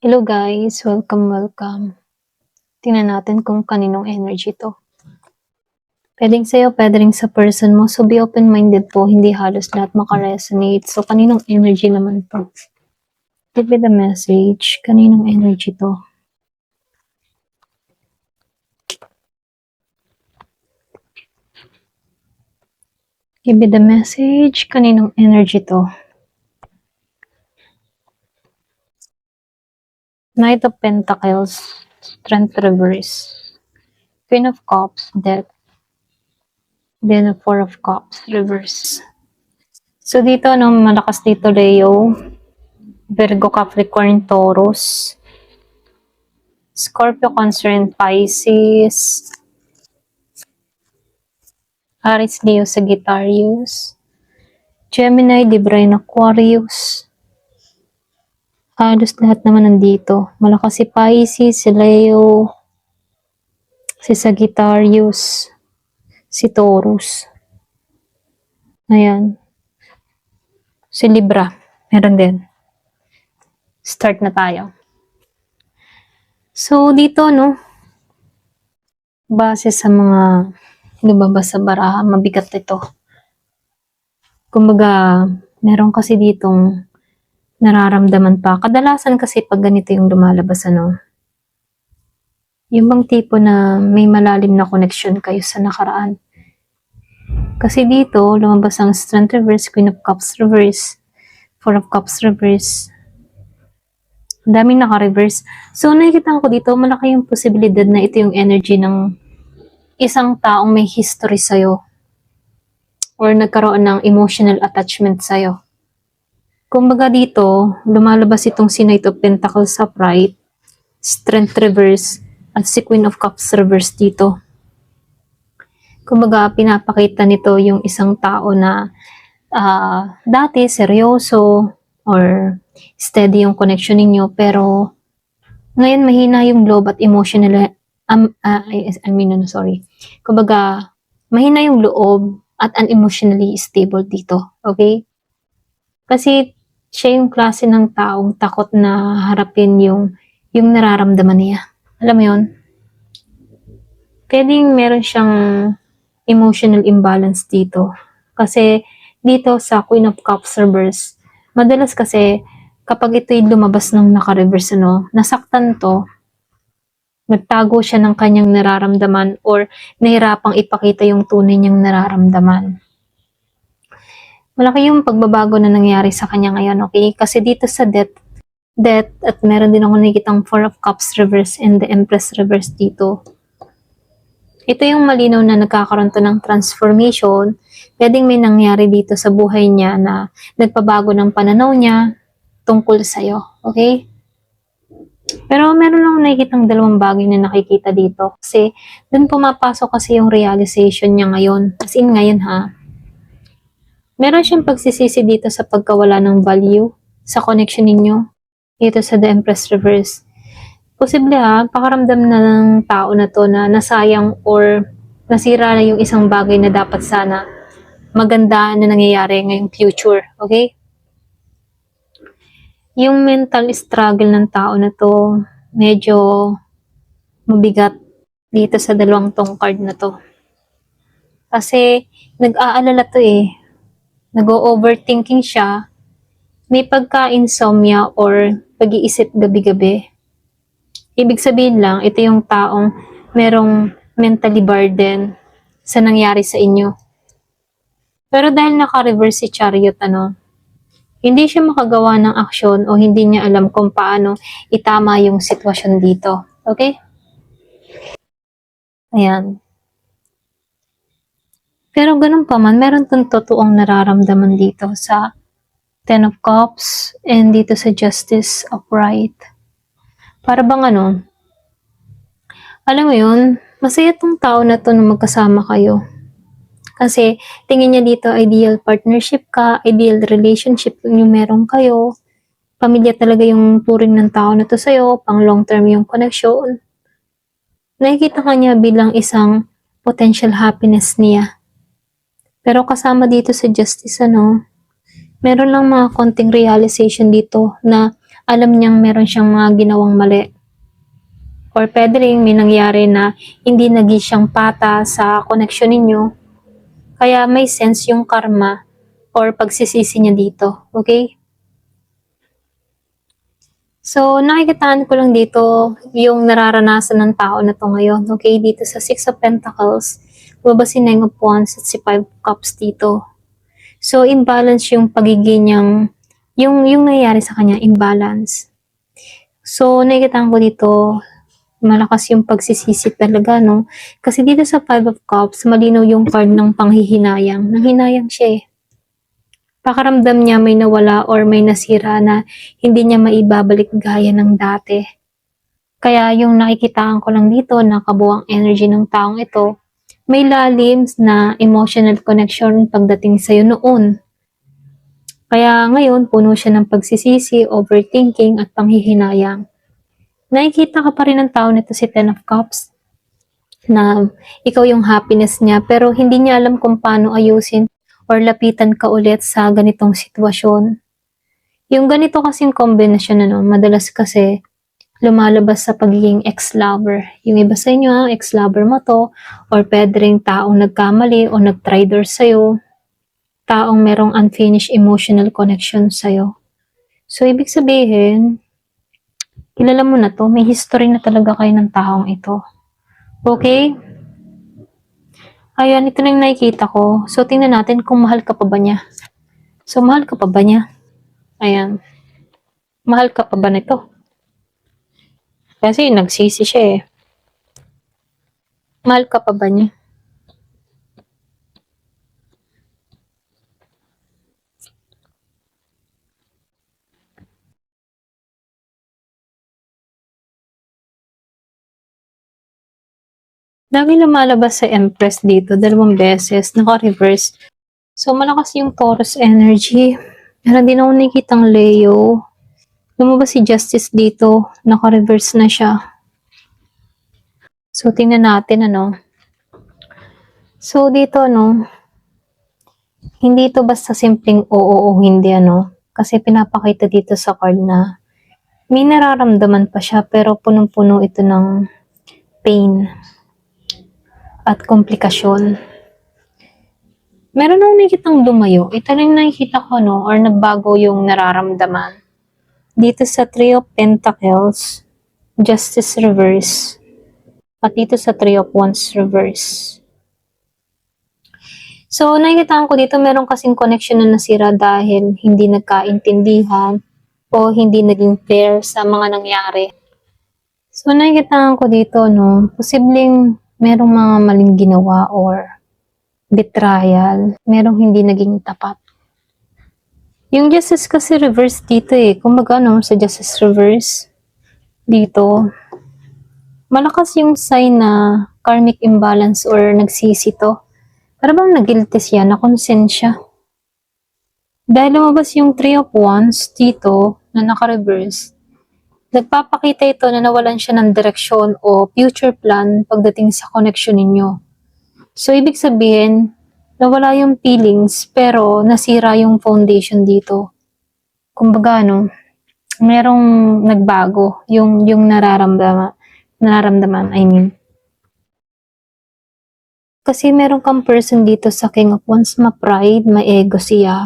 Hello guys, welcome. Tingnan natin kung kaninong energy 'to. Puwedeng sa'yo, puwede rin sa person mo. So, be open-minded po, hindi halos lahat maka-resonate. So, kaninong energy naman 'to? Give me the message, kaninong energy 'to? Give me the message, kaninong energy 'to? Knight of Pentacles, Strength Reverse, Queen of Cups, Death, then Four of Cups, Reverse. So, dito malakas dito Leo, Virgo, Capricorn, Taurus, Scorpio, Cancer, and Pisces, Aries, Leo, Sagittarius, Gemini, Libra, and Aquarius. Halos lahat naman nandito. Malakas si Pisces, si Leo, si Sagittarius, si Taurus. Ayan. Si Libra, meron din. Start na tayo. So, dito, base sa mga lumabas sa baraha, mabigat ito. Kumbaga, meron kasi ditong nararamdaman pa. Kadalasan kasi pag ganito yung lumalabas, yung bang tipo na may malalim na connection kayo sa nakaraan. Kasi dito, lumabas ang Strength Reverse, Queen of Cups Reverse, Four of Cups Reverse. Ang daming naka-reverse. So, nakikita ko dito, malaki yung posibilidad na ito yung energy ng isang taong may history sa'yo or nagkaroon ng emotional attachment sa'yo. Kumbaga dito, lumalabas itong si Knight of Pentacles upright, Strength Reverse, at si Queen of Cups Reverse dito. Kumbaga, pinapakita nito yung isang tao na dati seryoso or steady yung connection ninyo, pero ngayon mahina yung loob at emotional, Kumbaga, mahina yung loob at unemotionally stable dito, okay? Kasi siya yung klase ng taong takot na harapin yung nararamdaman niya. Alam mo yun? Pwedeng meron siyang emotional imbalance dito. Kasi dito sa Queen of Cups Reverse, madalas kasi kapag ito'y lumabas ng naka-reverse, nasaktan to, nagtago siya ng kanyang nararamdaman or nahirapang ipakita yung tunay niyang nararamdaman. Malaki yung pagbabago na nangyari sa kanya ngayon, okay? Kasi dito sa death, at meron din ako nakikitang Four of Cups Reverse and the Empress Reverse dito. Ito yung malinaw na nagkakaroon to ng transformation. Pwedeng may nangyari dito sa buhay niya na nagpabago ng pananaw niya tungkol sa'yo. Okay? Pero meron akong nakikitang dalawang bagay na nakikita dito. Kasi dun pumapasok kasi yung realization niya ngayon. As in ngayon meron siyang pagsisisi dito sa pagkawala ng value sa connection ninyo. Dito sa The Empress Reverse. Posible pakaramdam na ng tao na to na nasayang or nasira na yung isang bagay na dapat sana maganda na nangyayari ngayong future, okay? Yung mental struggle ng tao na to, medyo mabigat dito sa dalawang tong card na to. Kasi nag-aalala to nag-overthinking siya, may pagka-insomnia or pag-iisip gabi-gabi. Ibig sabihin lang, ito yung taong merong mentally burden sa nangyari sa inyo. Pero dahil naka-reverse si Chariot, hindi siya makagawa ng aksyon o hindi niya alam kung paano itama yung sitwasyon dito. Okay? Ayan. Pero ganun pa man, meron tong totoong nararamdaman dito sa Ten of Cups and dito sa Justice upright. Para bang alam mo yun, masaya tong tao na to na magkasama kayo. Kasi tingin niya dito, ideal partnership ka, ideal relationship yung meron kayo. Pamilya talaga yung turing ng tao na to sa'yo, pang long term yung connection. Nakikita ka niya bilang isang potential happiness niya. Pero kasama dito sa justice, meron lang mga konting realization dito na alam niyang meron siyang mga ginawang mali. Or pwede rin may nangyari na hindi naging siyang pata sa connection ninyo. Kaya may sense yung karma or pagsisisi niya dito. Okay? So, nakikitaan ko lang dito yung nararanasan ng tao na to ngayon. Okay? Dito sa Six of Pentacles, lumabas si Nine of Wands at si Five of Cups dito. So, imbalance yung pagiging niyang, yung nangyayari sa kanya, imbalance. So, nakikitaan ko dito, malakas yung pagsisisi talaga, no? Kasi dito sa Five of Cups, malinaw yung card ng panghihinayang. Nanghinayang siya eh. Pakaramdam niya may nawala or may nasira na hindi niya maibabalik gaya ng dati. Kaya yung nakikitaan ko lang dito na kabuang energy ng taong ito, may lalim na emotional connection pagdating sa'yo noon. Kaya ngayon, puno siya ng pagsisisi, overthinking at panghihinayang. Nakikita ka pa rin ng tao nito si Ten of Cups na ikaw yung happiness niya pero hindi niya alam kung paano ayusin or lapitan ka ulit sa ganitong sitwasyon. Yung ganito kasing kombinasyon, madalas kasi lumalabas sa pagiging ex-lover. Yung iba sa inyo, ex-lover mo to, or pwede rin taong nagkamali o nag-traitor sa'yo, taong merong unfinished emotional connection sa'yo. So, ibig sabihin, kilala mo na to, may history na talaga kayo ng taong ito. Okay? Ayan, ito na yung nakikita ko. So, tingnan natin kung mahal ka pa ba niya. So, mahal ka pa ba niya? Ayan. Mahal ka pa ba nito? Kasi nagsisi siya eh. Mahal ka pa ba niya? Lagi lumalabas sa Empress dito, 2 beses, naka-reverse. So, malakas yung Taurus energy. Meron din ako nakikitang Leo. Lumabas si Justice dito, naka-reverse na siya. So, tingnan natin, So, dito, hindi ito basta simpleng oo o hindi, Kasi pinapakita dito sa card na may nararamdaman pa siya, pero punong-puno ito ng pain at komplikasyon. Meron akong nakikitang lumayo. Ito na yung nakikita ko, or nagbago yung nararamdaman. Dito sa Three of Pentacles, Justice Reverse. At dito sa Three of Wands Reverse. So, nakikita ko dito, meron kasing connection na nasira dahil hindi nagkaintindihan o hindi naging fair sa mga nangyari. So, nakikita ko dito, posibleng merong mga maling ginawa or betrayal, merong hindi naging tapat. Yung Justice kasi reverse dito eh. Kumbaga, sa Justice reverse, dito, malakas yung sign na karmic imbalance or nagsisi to. Para bang nag-guilty siya, nakonsensya. Dahil lumabas yung Three of Wands dito, na naka-reverse, nagpapakita ito na nawalan siya ng direksyon o future plan pagdating sa connection ninyo. So, ibig sabihin, nawala yung feelings pero nasira yung foundation dito. Kumbaga, merong nagbago yung nararamdaman, I mean. Kasi meron kang person dito sa King of Wands, ma-pride, ma-ego siya.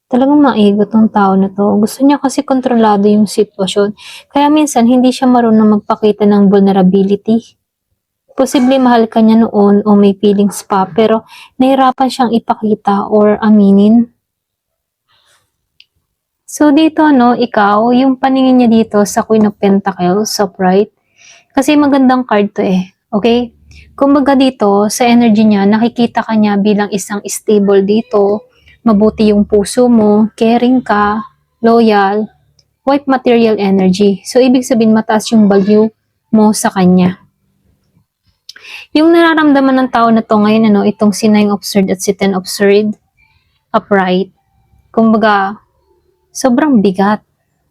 Talagang ma-ego tong tao na to. Gusto niya kasi kontrolado yung sitwasyon. Kaya minsan, hindi siya marunong magpakita ng vulnerability. Posible mahal ka niya noon o may feelings pa, pero nahirapan siyang ipakita or aminin. So, dito, ikaw, yung paningin niya dito sa Queen of Pentacles, upright. Kasi magandang card to eh. Okay? Kumbaga dito, sa energy niya, nakikita ka niya bilang isang stable dito, mabuti yung puso mo, caring ka, loyal, white material energy. So, ibig sabihin, mataas yung value mo sa kanya. Yung nararamdaman ng tao na to ngayon, itong si Nine of Swords at si Ten of Swords, upright. Kumbaga, sobrang bigat.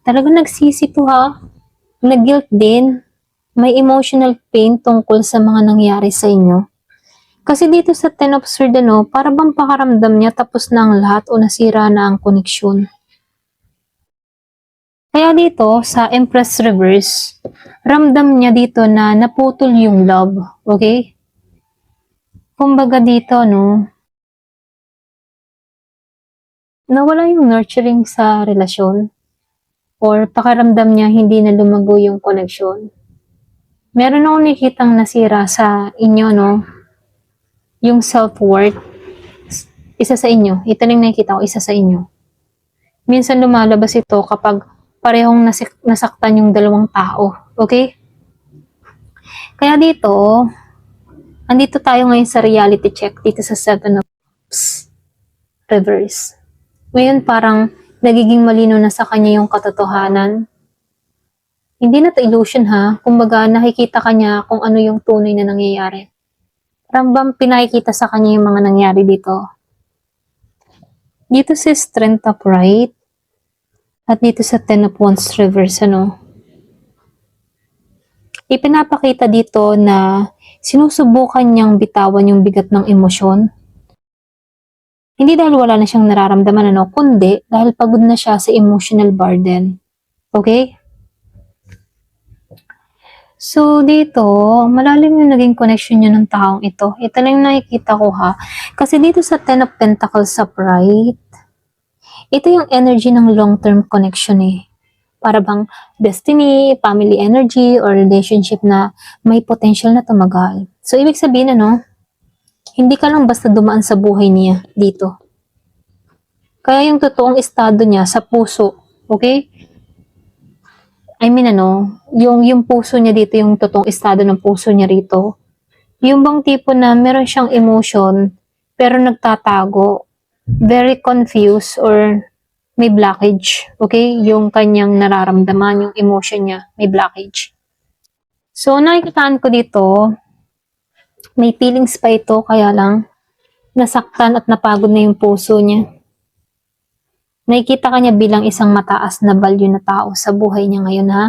Talagang nagsisi to ha. Nag-guilt din. May emotional pain tungkol sa mga nangyari sa inyo. Kasi dito sa Ten of Swords, para bang pakaramdam niya tapos na ang lahat o nasira na ang koneksyon. Kaya dito, sa Empress Reverse, ramdam niya dito na naputol yung love. Okay? Kumbaga dito, no, nawala yung nurturing sa relasyon or pakiramdam niya hindi na lumago yung connection. Meron akong nakikitang nasira sa inyo, no, yung self-worth. Isa sa inyo. Ito lang nakikita ko, isa sa inyo. Minsan lumalabas ito kapag parehong nasaktan yung dalawang tao. Okay? Kaya dito, andito tayo ngayon sa reality check dito sa Seven of Cups Reverse. Ngayon parang nagiging malino na sa kanya yung katotohanan. Hindi na to illusion ha. Kumbaga nakikita kanya kung ano yung tunay na nangyayari. Parang bang pinakikita sa kanya yung mga nangyari dito. Dito sa Strength Upright at dito sa Ten of Wands Reverse, ano, ipinapakita dito na sinusubukan niyang bitawan yung bigat ng emosyon. Hindi dahil wala na siyang nararamdaman, ano, kundi dahil pagod na siya sa emotional burden. Okay? So, dito, malalim yung naging connection niya ng taong ito. Ito lang yung nakikita ko ha. Kasi dito sa Ten of Pentacles upright, ito yung energy ng long-term connection eh. Para bang destiny, family energy, or relationship na may potential na tumagal. So, ibig sabihin, ano, hindi ka lang basta dumaan sa buhay niya dito. Kaya yung totoong estado niya sa puso, okay? I mean, ano, yung puso niya dito, yung totoong estado ng puso niya rito, yung bang tipo na meron siyang emotion, pero nagtatago, very confused, or may blockage, okay? Yung kanyang nararamdaman, yung emotion niya, may blockage. So, nakikitaan ko dito, may feelings pa ito, kaya lang, nasaktan at napagod na yung puso niya. Nakikita ka niya bilang isang mataas na value na tao sa buhay niya ngayon, ha?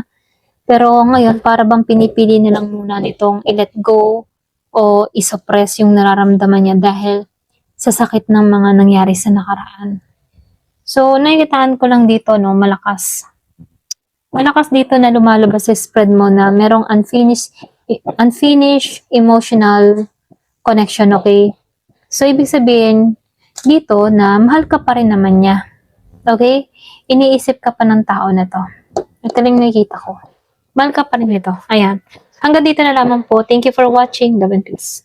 Pero ngayon, para bang pinipili na lang muna nitong i-let go o isuppress yung nararamdaman niya dahil sa sakit ng mga nangyari sa nakaraan. So, nakikitaan ko lang dito, no, malakas. Malakas dito na lumalabas sa spread mo na merong unfinished emotional connection, okay? So, ibig sabihin dito na mahal ka pa rin naman niya. Okay? Iniisip ka pa ng tao na to. Ito lang nakikita ko. Mahal ka pa rin ito. Ayan. Hanggang dito na lamang po. Thank you for watching. Love and peace.